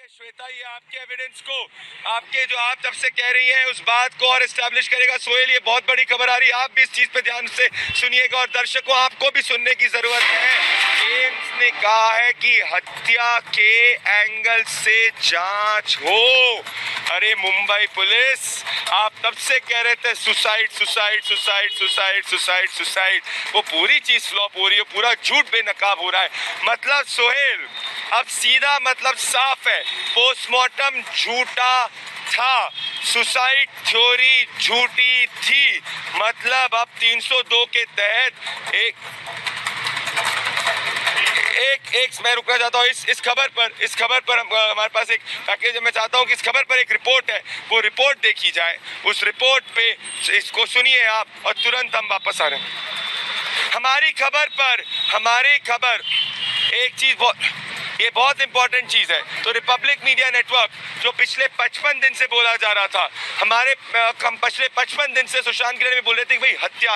श्वेता, ये आपके एविडेंस को, आपके जो आप तब से कह रही हैं उस बात को और एस्टैब्लिश करेगा। सोहेल, ये बहुत बड़ी खबर आ रही है, आप भी इस चीज पे ध्यान से सुनिएगा और दर्शकों आपको भी सुनने की जरूरत है। एम्स ने कहा है कि हत्या के एंगल से जांच हो। अरे मुंबई पुलिस, आप तब से कह रहे थे suicide suicide suicide suicide suicide suicide, वो पूरी चीज फ्लॉप हो रही है, पूरा झूठ बेनकाब हो रहा है। मतलब सोहेल, अब सीधा मतलब साफ है, पोस्टमार्टम झूठा था, सुसाइड थ्योरी झूठी थी। मतलब अब 302 के तहत एक मैं रुकना चाहता हूँ इस खबर पर हमारे पास एक पैकेज है। मैं चाहता हूँ कि इस खबर पर एक रिपोर्ट है, वो रिपोर्ट देखी जाए। उस रिपोर्ट पे इसको सुनिए आप और तुरंत हम वापस आ रहे हैं। हमारी खबर एक चीज ये बहुत इंपॉर्टेंट चीज है। तो रिपब्लिक मीडिया नेटवर्क जो पिछले 55 दिन से बोला जा रहा था, हम पिछले 55 दिन से सुशांत के बारे में बोल रहे थे कि भाई हत्या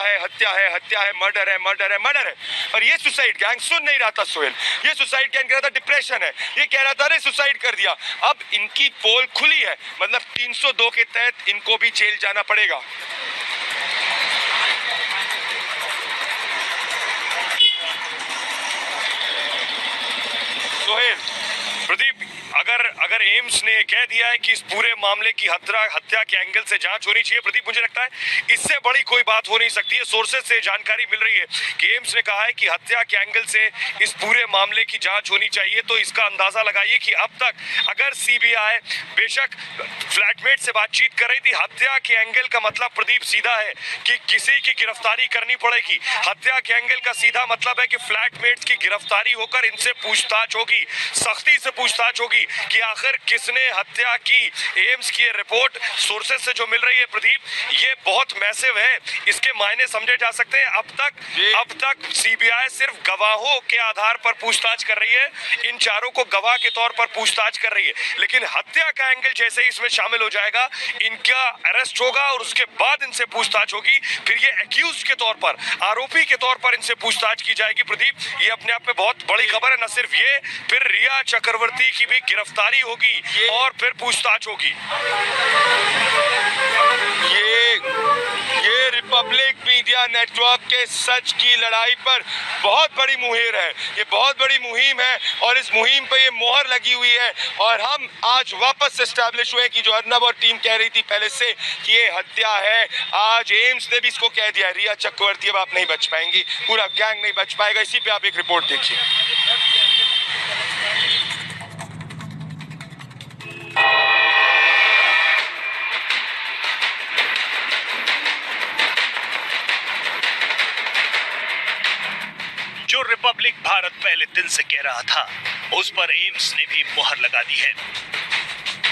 है, मर्डर है, और ये सुसाइड गैंग सुन नहीं रहा था सोहेल। ये सुसाइड गैंग कह रहा था डिप्रेशन है, ये कह रहा था अरे सुसाइड कर दिया। अब इनकी पोल खुली है, मतलब 302 के तहत इनको भी जेल जाना पड़ेगा। सोहेल, प्रदीप, अगर एम्स ने कह दिया है कि इस पूरे मामले की हत्या के एंगल से जांच होनी चाहिए, प्रदीप मुझे लगता है इससे बड़ी कोई बात हो नहीं सकती है। सोर्सेज से जानकारी मिल रही है कि एम्स ने कहा है कि हत्या के एंगल से इस पूरे मामले की जांच होनी चाहिए। तो इसका अंदाजा लगाइए कि अब तक अगर सीबीआई बेशक फ्लैटमेट से बातचीत कर रही थी, हत्या के एंगल का मतलब प्रदीप सीधा है कि किसी की गिरफ्तारी करनी पड़ेगी। हत्या के एंगल का सीधा मतलब है कि फ्लैटमेट्स की गिरफ्तारी होकर इनसे पूछताछ होगी, सख्ती से पूछताछ होगी कि आखिर किसने हत्या की। एम्स की रिपोर्ट सोर्सेज से जो मिल रही है प्रदीप, ये बहुत मैसिव है, इसके मायने समझे जा सकते हैं। अब तक सीबीआई सिर्फ गवाहों के आधार पर पूछताछ कर रही है, इन चारों को गवाह के तौर पर पूछताछ कर रही है, लेकिन हत्या का एंगल जैसे ही इसमें शामिल हो जाएगा, इनका अरेस्ट होगा और उसके बाद इनसे पूछताछ होगी। फिर ये एक्यूज के तौर पर, आरोपी के तौर पर इनसे पूछताछ की जाएगी। प्रदीप, ये अपने आप में बहुत बड़ी खबर है। न सिर्फ ये, फिर रिया चक्रवर्ती की भी गिरफ्तारी होगी और फिर पूछताछ होगी। ये रिपब्लिक मीडिया नेटवर्क के सच की लड़ाई पर बहुत बड़ी मुहिम है, ये बहुत बड़ी मुहिम है और इस मुहिम पे ये मोहर लगी हुई है। और हम आज वापस एस्टैब्लिश हुए कि जो अर्नब और टीम कह रही थी पहले से कि ये हत्या है, आज एम्स ने भी इसको कह दिया। रिया चक्रवर्ती अब आप नहीं बच पाएंगी, पूरा गैंग नहीं बच पाएगा। इसी पे आप एक रिपोर्ट देखिए। जो रिपब्लिक भारत पहले दिन से कह रहा था, उस पर एम्स ने भी मुहर लगा दी है।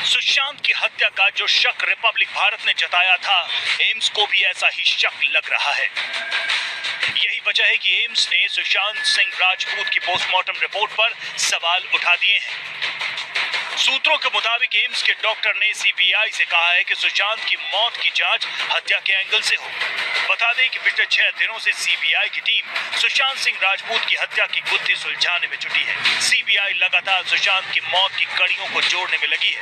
सुशांत की हत्या का जो शक रिपब्लिक भारत ने जताया था, एम्स को भी ऐसा ही शक लग रहा है। यही वजह है कि एम्स ने सुशांत सिंह राजपूत की पोस्टमार्टम रिपोर्ट पर सवाल उठा दिए हैं। सूत्रों के मुताबिक एम्स के डॉक्टर ने सीबीआई से कहा है कि सुशांत की मौत की जांच हत्या के एंगल से हो। बता दें कि पिछले 6 दिनों से सीबीआई की टीम सुशांत सिंह राजपूत की हत्या की गुत्थी सुलझाने में जुटी है। सीबीआई लगातार सुशांत की मौत की कड़ियों को जोड़ने में लगी है।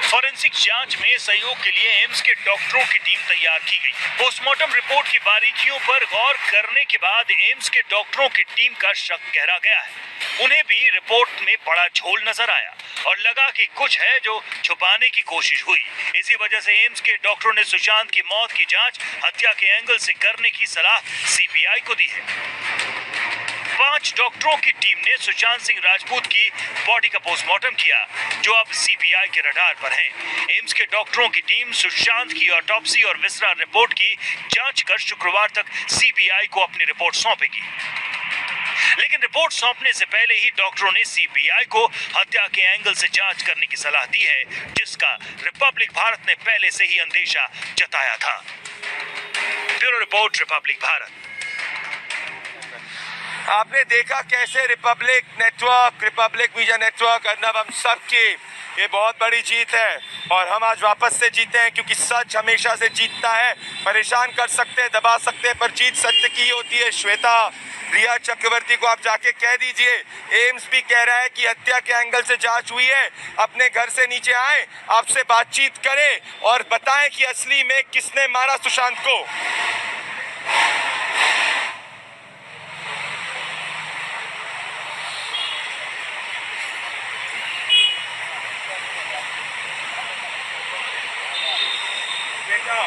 फॉरेंसिक जांच में सहयोग के लिए एम्स के डॉक्टरों की टीम तैयार की गई। पोस्टमार्टम रिपोर्ट की बारीकियों पर गौर करने के बाद एम्स के डॉक्टरों की टीम का शक गहरा गया है। उन्हें भी रिपोर्ट में बड़ा झोल नजर आया और लगा कि कुछ है जो छुपाने की कोशिश हुई। इसी वजह से एम्स के डॉक्टरों ने सुशांत की मौत की जांच हत्या के एंगल से करने की सलाह सीबीआई को दी है। 5 डॉक्टरों की टीम ने सुशांत सिंह राजपूत की बॉडी का पोस्टमार्टम किया, जो अब सीबीआई के रडार पर है। एम्स के डॉक्टरों की टीम सुशांत की ऑटोप्सी और विसरा रिपोर्ट की जांच कर शुक्रवार तक सीबीआई को अपनी रिपोर्ट सौंपेगी। लेकिन रिपोर्ट सौंपने से पहले ही डॉक्टरों ने सीबीआई को हत्या के एंगल से जांच करने की सलाह दी है, जिसका रिपब्लिक भारत ने पहले से ही अंदेशा जताया था। Bureau report, Republic Bharat. आपने देखा कैसे रिपब्लिक मीडिया नेटवर्क अर्नब हम सबकी ये बहुत बड़ी जीत है और हम आज वापस से जीते हैं क्योंकि सच हमेशा से जीतता है। परेशान कर सकते हैं, दबा सकते हैं, पर जीत सत्य की होती है। श्वेता रिया चक्रवर्ती को आप जाके कह दीजिए, एम्स भी कह रहा है कि हत्या के एंगल से जांच हुई है, अपने घर से नीचे आए, आपसे बातचीत करें और बताएं कि असली में किसने मारा सुशांत को। बेटा